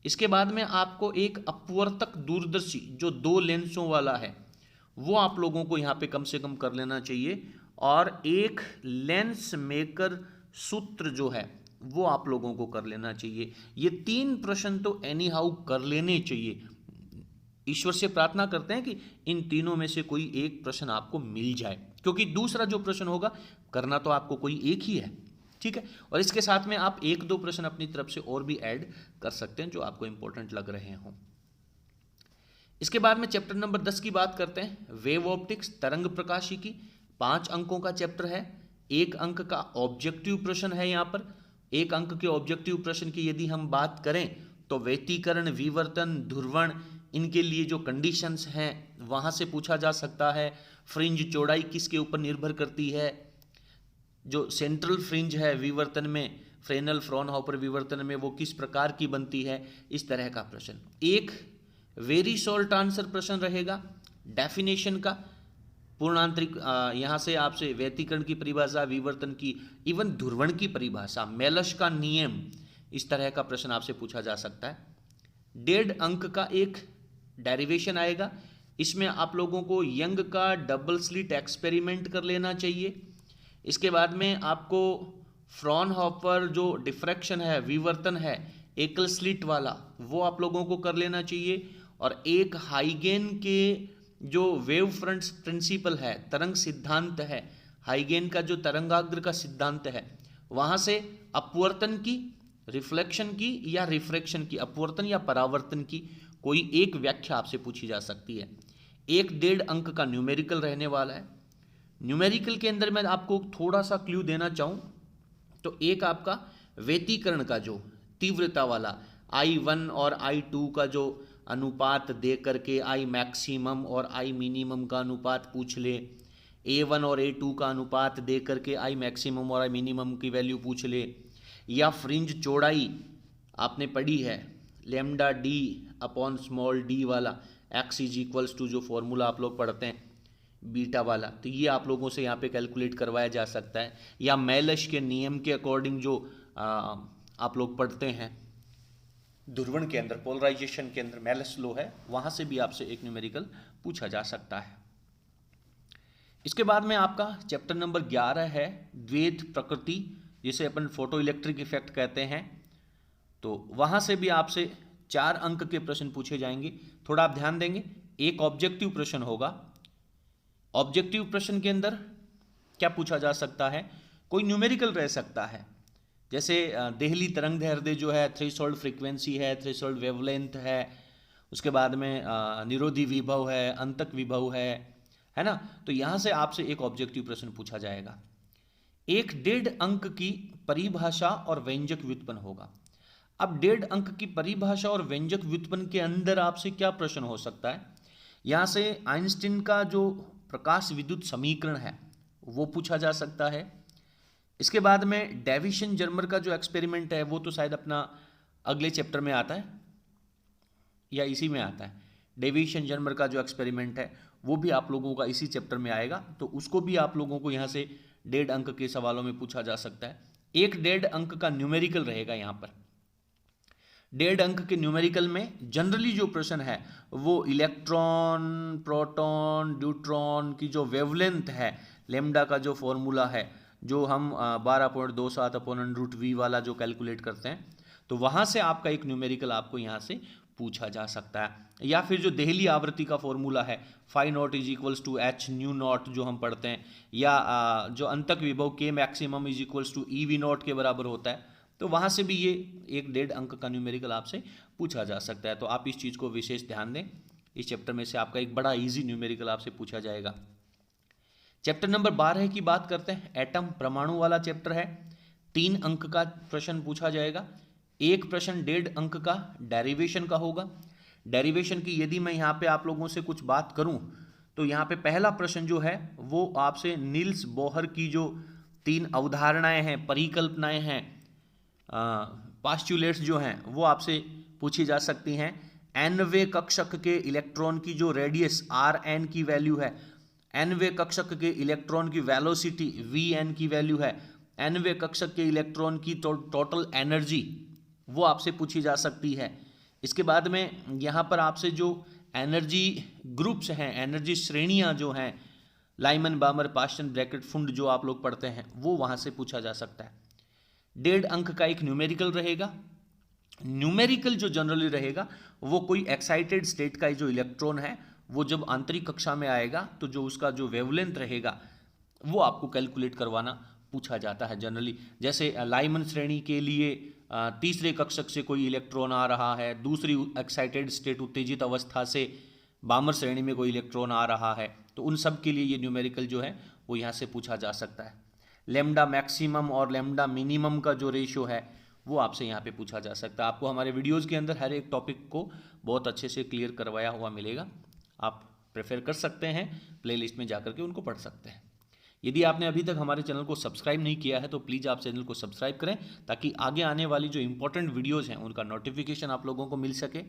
इसके बाद में आपको एक अपवर्तक दूरदर्शी जो 2 लेंसों वाला है वो आप लोगों को यहाँ पे कम से कम कर लेना चाहिए। और एक लेंस मेकर सूत्र जो है वो आप लोगों को कर लेना चाहिए। ये 3 प्रश्न तो एनी हाउ कर लेने चाहिए। ईश्वर से प्रार्थना करते हैं कि इन तीनों में से कोई एक प्रश्न आपको मिल जाए, क्योंकि दूसरा जो प्रश्न होगा करना तो आपको कोई एक ही है, ठीक है। और इसके साथ में आप एक दो प्रश्न अपनी तरफ से और भी ऐड कर सकते हैं जो आपको इंपॉर्टेंट लग रहे हों। इसके बाद में चैप्टर नंबर 10 की बात करते हैं, वेव ऑप्टिक्स, तरंग प्रकाशिकी। 5 अंकों का चैप्टर है। 1 अंक का ऑब्जेक्टिव प्रश्न है। यहाँ पर 1 अंक के ऑब्जेक्टिव प्रश्न की यदि हम बात करें तो व्यतिकरण, विवर्तन, ध्रुवण, इनके लिए जो कंडीशंस हैं वहाँ से पूछा जा सकता है। फ्रिंज चौड़ाई किसके ऊपर निर्भर करती है, जो सेंट्रल फ्रिंज है विवर्तन में, फ्रेनल फ्रॉनहोफर विवर्तन में, वो किस प्रकार की बनती है, इस तरह का प्रश्न। एक वेरी शॉर्ट आंसर प्रश्न रहेगा डेफिनेशन का, पूर्णांतरिक, यहाँ से आपसे व्यतिकरण की परिभाषा, विवर्तन की, इवन ध्रुवण की परिभाषा, मेलश का नियम, इस तरह का प्रश्न आपसे पूछा जा सकता है। 1.5 अंक का एक डेरिवेशन आएगा। इसमें आप लोगों को यंग का डबल स्लिट एक्सपेरिमेंट कर लेना चाहिए। इसके बाद में आपको फ्रॉनहोफर जो डिफ्रैक्शन है, विवर्तन है एकल स्लिट वाला, वो आप लोगों को कर लेना चाहिए। और एक हाइगेन के जो वेव फ्रंट प्रिंसिपल है, तरंग सिद्धांत है, हाइगेन का जो तरंगाग्र का सिद्धांत है, वहाँ से अपवर्तन की, रिफ्लेक्शन की या रिफ्रैक्शन की, अपवर्तन या परावर्तन की कोई एक व्याख्या आपसे पूछी जा सकती है। 1.5 अंक का न्यूमेरिकल रहने वाला है। न्यूमेरिकल के अंदर मैं आपको थोड़ा सा क्लू देना चाहूँ तो एक आपका व्यतिकरण का जो तीव्रता वाला I1 और I2 का जो अनुपात दे करके I मैक्सिमम और I मिनिमम का अनुपात पूछ ले, A1 और A2 का अनुपात दे करके I मैक्सिमम और I मिनिमम की वैल्यू पूछ ले, या फ्रिंज चौड़ाई आपने पढ़ी है lambda D upon small d वाला, x इज इक्वल्स टू जो फॉर्मूला आप लोग पढ़ते हैं बीटा वाला, तो ये आप लोगों से यहाँ पे कैलकुलेट करवाया जा सकता है। या मेलश के नियम के अकॉर्डिंग जो आप लोग पढ़ते हैं ध्रुवण के अंदर, पोलराइजेशन के अंदर मेलश लो है, वहाँ से भी आपसे एक न्यूमेरिकल पूछा जा सकता है। इसके बाद में आपका चैप्टर नंबर 11 है द्वैत प्रकृति, जिसे अपन फोटो इलेक्ट्रिक इफेक्ट कहते हैं। तो वहाँ से भी आपसे 4 अंक के प्रश्न पूछे जाएंगे। थोड़ा आप ध्यान देंगे, एक ऑब्जेक्टिव प्रश्न होगा। ऑब्जेक्टिव प्रश्न के अंदर क्या पूछा जा सकता है, कोई न्यूमेरिकल रह सकता है, जैसे देहली तरंग दैर्ध्य जो है, थ्रेशोल्ड फ्रीक्वेंसी है, थ्रेशोल्ड वेवलेंथ है, उसके बाद में निरोधी विभव है, अंतक विभव है ना। तो यहाँ से आपसे एक ऑब्जेक्टिव प्रश्न पूछा जाएगा। 1.5 अंक की परिभाषा और व्यंजक व्युत्पन्न होगा। अब 1.5 अंक की परिभाषा और व्यंजक व्युत्पन्न के अंदर आपसे क्या प्रश्न हो सकता है, यहाँ से आइंस्टीन का जो प्रकाश विद्युत समीकरण है वो पूछा जा सकता है। इसके बाद में डेविसन जर्मर का जो एक्सपेरिमेंट है वो तो शायद अपना अगले चैप्टर में आता है या इसी में आता है। डेविसन जर्मर का जो एक्सपेरिमेंट है वो भी आप लोगों का इसी चैप्टर में आएगा, तो उसको भी आप लोगों को यहाँ से 1.5 अंक के सवालों में पूछा जा सकता है। 1.5 अंक का न्यूमेरिकल रहेगा। यहाँ पर 1.5 अंक के न्यूमेरिकल में जनरली जो प्रश्न है वो इलेक्ट्रॉन, प्रोटॉन, न्यूट्रॉन की जो वेवलेंथ है, लेम्डा का जो फॉर्मूला है जो हम 12.27/√v वाला जो कैलकुलेट करते हैं, तो वहाँ से आपका एक न्यूमेरिकल आपको यहाँ से पूछा जा सकता है। या फिर जो देहली आवृत्ति का फॉर्मूला है phi naught is equals to h nu naught जो हम पढ़ते हैं, या जो अंतक विभव के maximum is equals to e V naught के बराबर होता है, तो वहाँ से भी ये 1.5 अंक का न्यूमेरिकल आपसे पूछा जा सकता है। तो आप इस चीज़ को विशेष ध्यान दें, इस चैप्टर में से आपका एक बड़ा इजी न्यूमेरिकल आपसे पूछा जाएगा। चैप्टर नंबर 12 की बात करते हैं, एटम परमाणु वाला चैप्टर है। 3 अंक का प्रश्न पूछा जाएगा। एक प्रश्न 1.5 अंक का डेरिवेशन का होगा। डेरिवेशन की यदि मैं यहाँ पे आप लोगों से कुछ बात करूँ तो यहाँ पे पहला प्रश्न जो है वो आपसे नील्स बोहर की जो 3 अवधारणाएं हैं, परिकल्पनाएं हैं, पास्ट्यूलेट्स जो हैं वो आपसे पूछी जा सकती हैं। nवे कक्षक के इलेक्ट्रॉन की जो रेडियस Rn की वैल्यू है, nवे कक्षक के इलेक्ट्रॉन की वेलोसिटी Vn की वैल्यू है, nवे कक्षक के इलेक्ट्रॉन की टोटल एनर्जी वो आपसे पूछी जा सकती है। इसके बाद में यहाँ पर आपसे जो एनर्जी ग्रुप्स हैं, एनर्जी श्रेणियाँ जो हैं, लाइमन, बामर, पास्टन, ब्रैकेट, फुंड जो आप लोग पढ़ते हैं वो वहाँ से पूछा जा सकता है। 1.5 अंक का एक न्यूमेरिकल रहेगा। न्यूमेरिकल जो जनरली रहेगा वो कोई एक्साइटेड स्टेट का जो इलेक्ट्रॉन है वो जब आंतरिक कक्षा में आएगा तो जो उसका जो वेवलेंथ रहेगा वो आपको कैलकुलेट करवाना पूछा जाता है जनरली। जैसे लाइमन श्रेणी के लिए तीसरे कक्षक से कोई इलेक्ट्रॉन आ रहा है, दूसरी एक्साइटेड स्टेट उत्तेजित अवस्था से बामर श्रेणी में कोई इलेक्ट्रॉन आ रहा है, तो उन सब के लिए ये न्यूमेरिकल जो है वो यहाँ से पूछा जा सकता है। लेमडा मैक्सिमम और लेमडा मिनिमम का जो रेशियो है वो आपसे यहाँ पे पूछा जा सकता है। आपको हमारे वीडियोज़ के अंदर हर एक टॉपिक को बहुत अच्छे से क्लियर करवाया हुआ मिलेगा, आप प्रेफर कर सकते हैं, प्लेलिस्ट में जाकर के उनको पढ़ सकते हैं। यदि आपने अभी तक हमारे चैनल को सब्सक्राइब नहीं किया है तो प्लीज़ आप चैनल को सब्सक्राइब करें, ताकि आगे आने वाली जो इंपॉर्टेंट वीडियोज़ हैं उनका नोटिफिकेशन आप लोगों को मिल सके।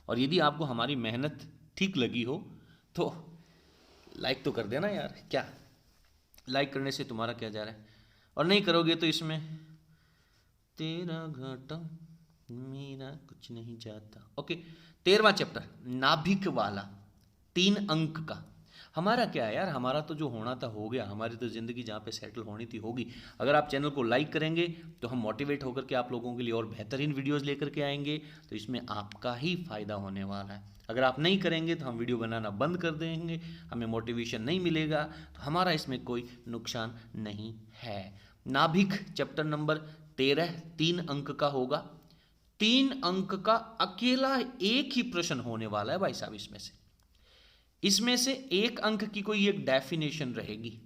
और यदि आपको हमारी मेहनत ठीक लगी हो तो लाइक तो कर देना यार, क्या लाइक करने से तुम्हारा क्या जा रहा है, और नहीं करोगे तो इसमें तेरा घाटा मेरा कुछ नहीं जाता। ओके, 13वां चैप्टर नाभिक वाला 3 अंक का। हमारा क्या है यार, हमारा तो जो होना था हो गया, हमारी तो ज़िंदगी जहाँ पे सेटल होनी थी होगी। अगर आप चैनल को लाइक करेंगे तो हम मोटिवेट होकर के आप लोगों के लिए और बेहतरीन वीडियोस लेकर के आएंगे, तो इसमें आपका ही फ़ायदा होने वाला है। अगर आप नहीं करेंगे तो हम वीडियो बनाना बंद कर देंगे, हमें मोटिवेशन नहीं मिलेगा, तो हमारा इसमें कोई नुकसान नहीं है। नाभिक चैप्टर नंबर 13 3 अंक का होगा। 3 अंक का अकेला एक ही प्रश्न होने वाला है भाई साहब। इसमें से 1 अंक की कोई एक डेफिनेशन रहेगी।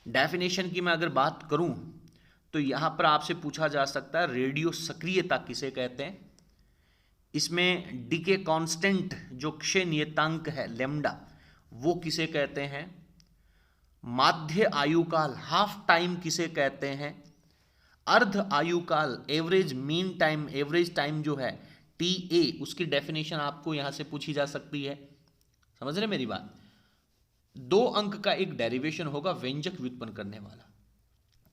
डेफिनेशन की मैं अगर बात करूं तो यहां पर आपसे पूछा जा सकता है रेडियो सक्रियता किसे कहते हैं। इसमें डीके कांस्टेंट जो क्षय नियतांक है लेमडा, वो किसे कहते हैं। माध्य आयुकाल हाफ टाइम किसे कहते हैं। अर्ध आयुकाल average mean time, average time जो है TA, उसकी डेफिनेशन आपको यहां से पूछी जा सकती है। समझ रहे मेरी बात। 2 अंक का एक डेरिवेशन होगा व्यंजक व्युत्पन्न करने वाला।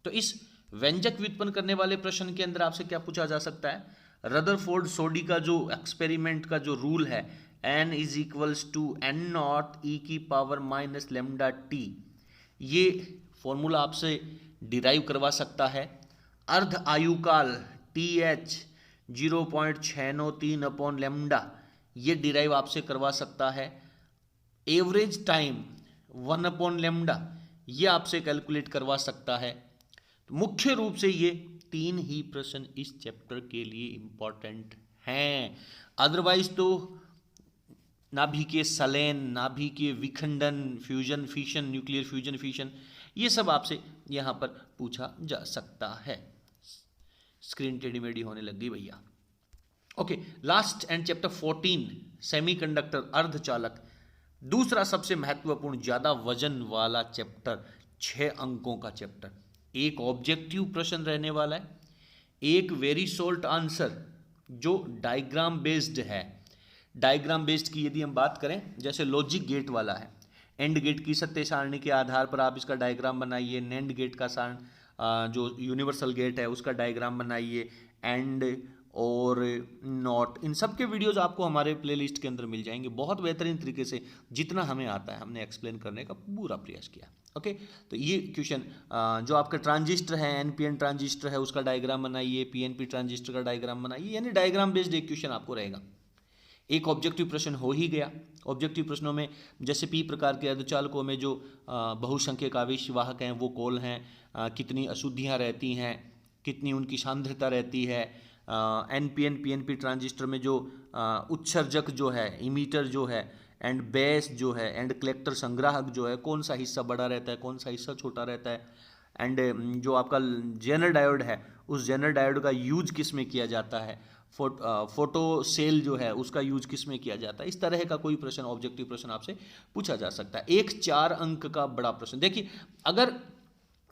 तो इस व्यंजक व्युत्पन्न करने वाले प्रश्न के अंदर आपसे क्या पूछा जा सकता है, रदरफोर्ड सोडी का जो एक्सपेरिमेंट का जो रूल है n = n0 e⁻ λT, ये फॉर्मूला आपसे डिराइव करवा सकता है। अर्ध आयुकाल TH 0.693/λ, ये डिराइव आपसे करवा सकता है। एवरेज टाइम 1/λ, ये आपसे कैलकुलेट करवा सकता है। तो मुख्य रूप से ये 3 ही प्रश्न इस चैप्टर के लिए इंपॉर्टेंट हैं। अदरवाइज तो नाभिकीय सलेन, नाभिकीय विखंडन, fusion fission, nuclear fusion fission, ये सब आपसे यहाँ पर पूछा जा सकता है। स्क्रीन टेढ़ी मेढ़ी होने लग गई भैया। Okay, last and chapter 14 semiconductor अर्धचालक, दूसरा सबसे महत्वपूर्ण ज्यादा वजन वाला चैप्टर, 6 अंकों का चैप्टर। एक ऑब्जेक्टिव प्रश्न रहने वाला है, एक वेरी शॉर्ट आंसर जो डायग्राम बेस्ड है। डायग्राम बेस्ड की यदि हम बात करें, जैसे लॉजिक गेट वाला है, एंड गेट की सत्य सारणी के आधार पर आप इसका डायग्राम बनाइए। नैंड गेट का जो यूनिवर्सल गेट है उसका डायग्राम बनाइए। एंड और नॉट, इन सब के वीडियोस आपको हमारे प्लेलिस्ट के अंदर मिल जाएंगे। बहुत बेहतरीन तरीके से जितना हमें आता है हमने एक्सप्लेन करने का पूरा प्रयास किया। ओके, तो ये क्वेश्चन जो आपका ट्रांजिस्टर है, NPN ट्रांजिस्टर है, उसका डायग्राम बनाइए। PNP ट्रांजिस्टर का डायग्राम बनाइए, यानी डायग्राम बेस्ड एक क्वेश्चन आपको रहेगा। एक ऑब्जेक्टिव प्रश्न हो ही गया। ऑब्जेक्टिव प्रश्नों में जैसे P प्रकार के अर्धचालकों में जो बहुसंख्यक आवेश वाहक हैं वो कौन हैं, कितनी अशुद्धियाँ रहती हैं, कितनी उनकी सांद्रता रहती है। NPN PNP ट्रांजिस्टर में जो उत्सर्जक जो है, इमीटर जो है, एंड बेस जो है, एंड कलेक्टर संग्राहक जो है, कौन सा हिस्सा बड़ा रहता है, कौन सा हिस्सा छोटा रहता है। एंड जो आपका जेनर डायोड है, उस जेनर डायोड का यूज किस में किया जाता है। फोटो सेल जो है उसका यूज किस में किया जाता है। इस तरह का कोई प्रश्न, ऑब्जेक्टिव प्रश्न आपसे पूछा जा सकता है। एक 4 अंक का बड़ा प्रश्न, देखिए अगर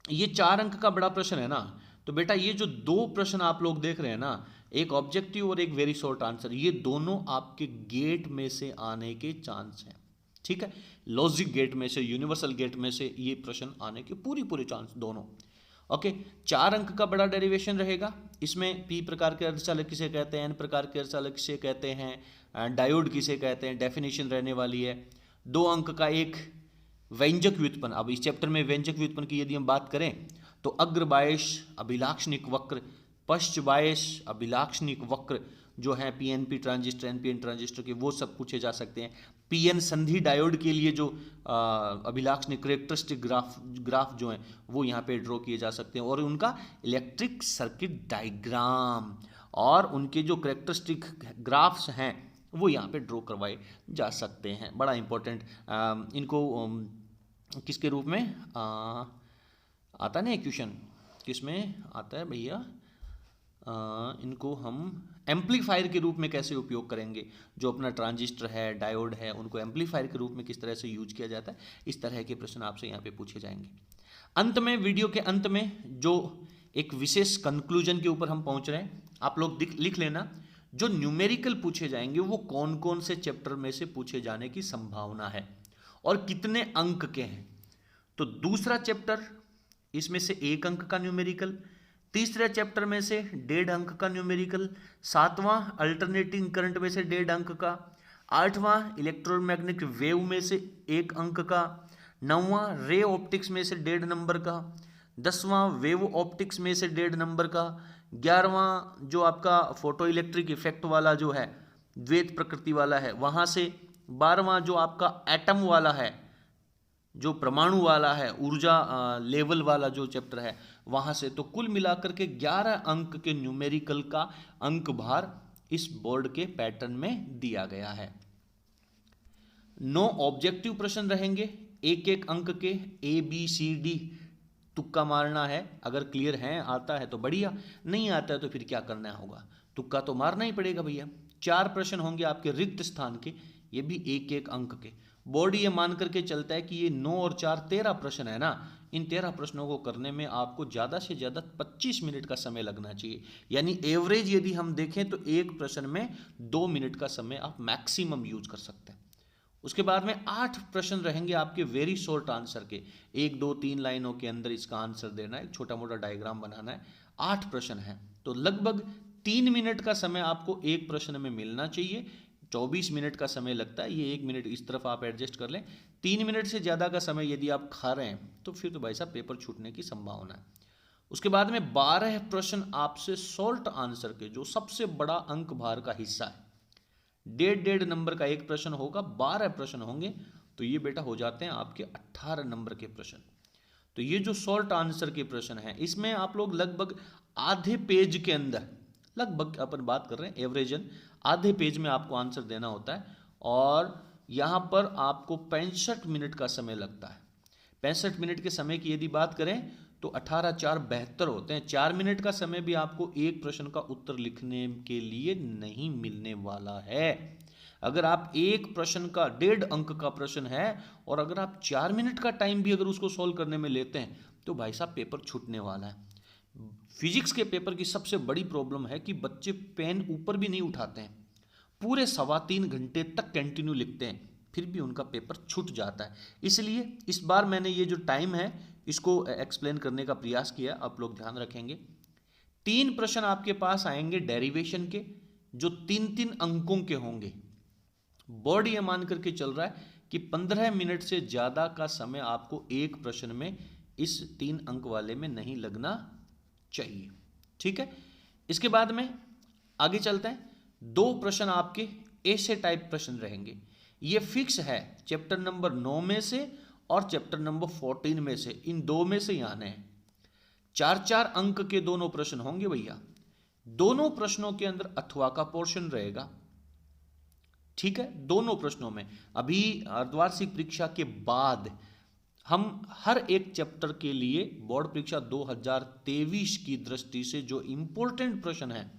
ये 4 अंक का बड़ा प्रश्न है ना, तो बेटा ये जो 2 प्रश्न आप लोग देख रहे हैं ना, एक ऑब्जेक्टिव और एक वेरी शॉर्ट आंसर, ये दोनों आपके गेट में से आने के चांस हैं। ठीक है, लॉजिक गेट में से, यूनिवर्सल गेट में से ये प्रश्न आने के पूरे चांस दोनों। ओके, 4 अंक का बड़ा डेरिवेशन रहेगा। इसमें P प्रकार के अर्धचालक किसे कहते हैं, N प्रकार के अर्धचालक किसे कहते हैं, डायोड किसे कहते हैं, डेफिनेशन रहने वाली है। 2 अंक का एक व्यंजक व्युत्पन्न। अब इस चैप्टर में व्यंजक व्युत्पन्न की यदि हम बात करें तो अग्र बायस अभिलाक्षणिक वक्र, पश्च बायस अभिलाक्षणिक वक्र, जो है पीएनपी ट्रांजिस्टर, एनपीएन ट्रांजिस्टर के, वो सब पूछे जा सकते हैं। पीएन संधि डायोड के लिए जो अभिलाक्षणीय कैरेक्टरिस्टिक ग्राफ जो हैं वो यहाँ पे ड्रॉ किए जा सकते हैं, और उनका इलेक्ट्रिक सर्किट डायग्राम और उनके जो कैरेक्टरिस्टिक ग्राफ्स हैं वो यहाँ पे ड्रॉ करवाए जा सकते हैं। बड़ा इंपॉर्टेंट, इनको किसके रूप में आता ना क्वेश्चन, किस में आता है भैया, इनको हम एम्पलीफायर के रूप में कैसे उपयोग करेंगे, जो अपना ट्रांजिस्टर है, डायोड है, उनको एम्पलीफायर के रूप में किस तरह से यूज किया जाता है, इस तरह के प्रश्न आपसे यहाँ पे पूछे जाएंगे। अंत में, वीडियो के अंत में जो एक विशेष कंक्लूजन के ऊपर हम पहुंच रहे हैं, आप लोग लिख लेना, जो न्यूमेरिकल पूछे जाएंगे वो कौन कौन से चैप्टर में से पूछे जाने की संभावना है और कितने अंक के हैं। तो दूसरा चैप्टर, इसमें से 1 अंक का न्यूमेरिकल, तीसरे चैप्टर में से 1.5 अंक का न्यूमेरिकल, 7वां अल्टरनेटिंग करंट में से 1.5 अंक का, 8वां इलेक्ट्रोमैग्नेटिक वेव में से 1 अंक का, 9वां रे ऑप्टिक्स में से 1.5 नंबर का, 10वां वेव ऑप्टिक्स में से 1.5 नंबर का, 11वां जो आपका फोटो इलेक्ट्रिक इफेक्ट वाला जो है, द्वैत प्रकृति वाला है वहाँ से, 12वां जो आपका एटम वाला है, जो परमाणु वाला है, ऊर्जा लेवल वाला जो चैप्टर है वहाँ से। तो कुल मिलाकर के 11 अंक के न्यूमेरिकल का अंक भार इस बोर्ड के पैटर्न में दिया गया है। 9 ऑब्जेक्टिव प्रश्न रहेंगे, 1-1 अंक के, ABCD तुक्का मारना है। अगर क्लियर है, आता है तो बढ़िया, नहीं आता है तो फिर क्या करना होगा, तुक्का तो मारना ही पड़ेगा भैया। 4 प्रश्न होंगे आपके रिक्त स्थान के, ये भी 1-1 अंक के। बोर्ड ये मान करके चलता है कि ये 9 और 4 13 प्रश्न है ना, इन 13 प्रश्नों को करने में आपको ज़्यादा से ज़्यादा 25 मिनट का समय लगना चाहिए। यानी एवरेज यदि हम देखें तो एक प्रश्न में 2 मिनट का समय आप मैक्सिमम यूज कर सकते हैं। उसके बाद में 8 प्रश्न रहेंगे आपके वेरी शॉर्ट आंसर के, 1 2 3 लाइनों के अंदर इसका आंसर देना है, एक छोटा मोटा डायग्राम बनाना है। 8 प्रश्न हैं तो लगभग 3 मिनट का समय आपको एक प्रश्न में मिलना चाहिए। 24 मिनट का समय लगता है, ये 1 मिनट इस तरफ आप एडजस्ट कर लें। 3 मिनट से ज़्यादा का समय यदि आप खा रहे हैं तो फिर तो भाई साहब पेपर छूटने की संभावना है। उसके बाद में 12 प्रश्न आपसे शॉर्ट आंसर के, जो सबसे बड़ा अंक भार का हिस्सा है, 1.5 नंबर का एक प्रश्न होगा, 12 प्रश्न होंगे, तो ये बेटा हो जाते हैं आपके 18 नंबर के प्रश्न। तो ये जो शॉर्ट आंसर के प्रश्न हैं, इसमें आप लोग लगभग आधे पेज के अंदर, लगभग अपन बात कर रहे हैं एवरेजन आधे पेज में आपको आंसर देना होता है, और यहाँ पर आपको 65 मिनट का समय लगता है। 65 मिनट के समय की यदि बात करें तो 18 4 72 होते हैं। 4 मिनट का समय भी आपको एक प्रश्न का उत्तर लिखने के लिए नहीं मिलने वाला है। अगर आप एक प्रश्न का 1.5 अंक का प्रश्न है और अगर आप 4 मिनट का टाइम भी अगर उसको सॉल्व करने में लेते हैं तो भाई साहब पेपर छूटने वाला है। फिजिक्स के पेपर की सबसे बड़ी प्रॉब्लम है कि बच्चे पेन ऊपर भी नहीं उठाते हैं, पूरे 3.25 घंटे तक कंटिन्यू लिखते हैं, फिर भी उनका पेपर छूट जाता है। इसलिए इस बार मैंने ये जो टाइम है इसको एक्सप्लेन करने का प्रयास किया, आप लोग ध्यान रखेंगे। 3 प्रश्न आपके पास आएंगे डेरिवेशन के, जो 3-3 अंकों के होंगे। बोर्ड ये मान करके चल रहा है कि 15 मिनट से ज़्यादा का समय आपको एक प्रश्न में इस 3 अंक वाले में नहीं लगना चाहिए, ठीक है। इसके बाद में आगे चलते हैं। 2 प्रश्न आपके ऐसे टाइप प्रश्न रहेंगे, ये फिक्स है चैप्टर नंबर 9 में से और चैप्टर नंबर 14 में से, इन 2 में से आने हैं। 4-4 अंक के दोनों प्रश्न होंगे भैया। दोनों प्रश्नों के अंदर अथवा का पोर्शन रहेगा, ठीक है। दोनों प्रश्नों में अभी अर्धवार्षिक परीक्षा के बाद हम हर एक चैप्टर के लिए बोर्ड परीक्षा 2023 की दृष्टि से जो इंपॉर्टेंट प्रश्न है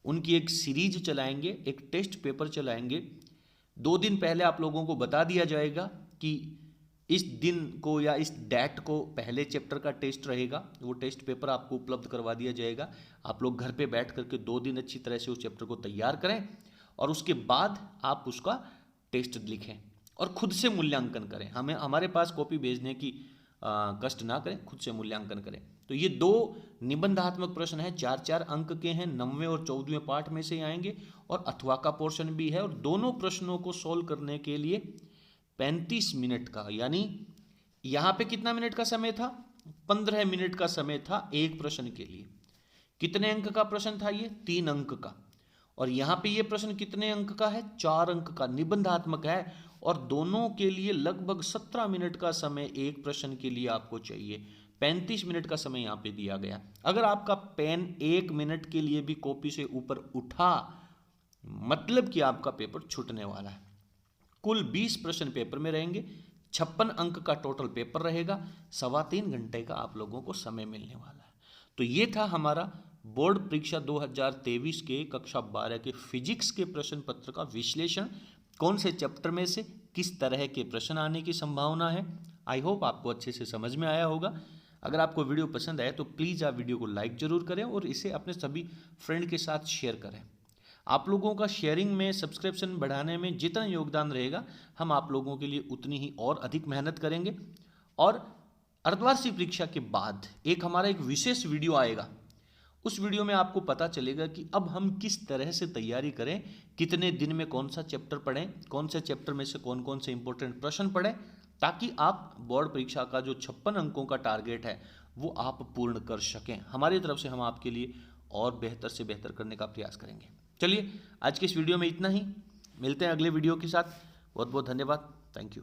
उनकी एक सीरीज चलाएंगे, एक टेस्ट पेपर चलाएंगे। 2 दिन पहले आप लोगों को बता दिया जाएगा कि इस दिन को या इस डेट को पहले चैप्टर का टेस्ट रहेगा, वो टेस्ट पेपर आपको उपलब्ध करवा दिया जाएगा। आप लोग घर पे बैठ करके 2 दिन अच्छी तरह से उस चैप्टर को तैयार करें और उसके बाद आप उसका टेस्ट लिखें और खुद से मूल्यांकन करें। हमें हमारे पास कॉपी भेजने की कष्ट ना करें, खुद से मूल्यांकन करें। तो ये 2 निबंधात्मक प्रश्न हैं, 4-4 अंक के हैं, 9वें और 14वें पार्ट में से आएंगे और अथवा का पोर्शन भी है। और दोनों प्रश्नों को सोल्व करने के लिए 35 मिनट का, यानी यहाँ पे कितना मिनट का समय था, 15 मिनट का समय था एक प्रश्न के लिए। कितने अंक का प्रश्न था ये, 3 अंक का। और यहाँ पे ये प्रश्न कितने अंक का है? 4 अंक का, निबंधात्मक है और दोनों के लिए लगभग 17 मिनट का समय एक प्रश्न के लिए आपको चाहिए। 35 मिनट का समय यहाँ पे दिया गया। अगर आपका पेन 1 मिनट के लिए भी कॉपी से ऊपर उठा, मतलब कि आपका पेपर छूटने वाला है। कुल 20 प्रश्न पेपर में रहेंगे, 56 अंक का टोटल पेपर रहेगा, 3.25 घंटे का आप लोगों को समय मिलने वाला है। तो ये था हमारा बोर्ड परीक्षा 2023 के कक्षा 12 के फिजिक्स के प्रश्न पत्र का विश्लेषण। कौन से चैप्टर में से किस तरह के प्रश्न आने की संभावना है। आई होप आपको अच्छे से समझ में आया होगा। अगर आपको वीडियो पसंद आए तो प्लीज़ आप वीडियो को लाइक ज़रूर करें और इसे अपने सभी फ्रेंड के साथ शेयर करें। आप लोगों का शेयरिंग में, सब्सक्रिप्शन बढ़ाने में जितना योगदान रहेगा, हम आप लोगों के लिए उतनी ही और अधिक मेहनत करेंगे। और अर्धवार्षिक परीक्षा के बाद हमारा एक विशेष वीडियो आएगा। उस वीडियो में आपको पता चलेगा कि अब हम किस तरह से तैयारी करें, कितने दिन में कौन सा चैप्टर पढ़ें, कौन से चैप्टर में से कौन कौन से इंपॉर्टेंट प्रश्न पढ़ें, ताकि आप बोर्ड परीक्षा का जो 56 अंकों का टारगेट है वो आप पूर्ण कर सकें। हमारी तरफ से हम आपके लिए और बेहतर से बेहतर करने का प्रयास करेंगे। चलिए, आज के इस वीडियो में इतना ही। मिलते हैं अगले वीडियो के साथ। बहुत बहुत धन्यवाद। Thank you.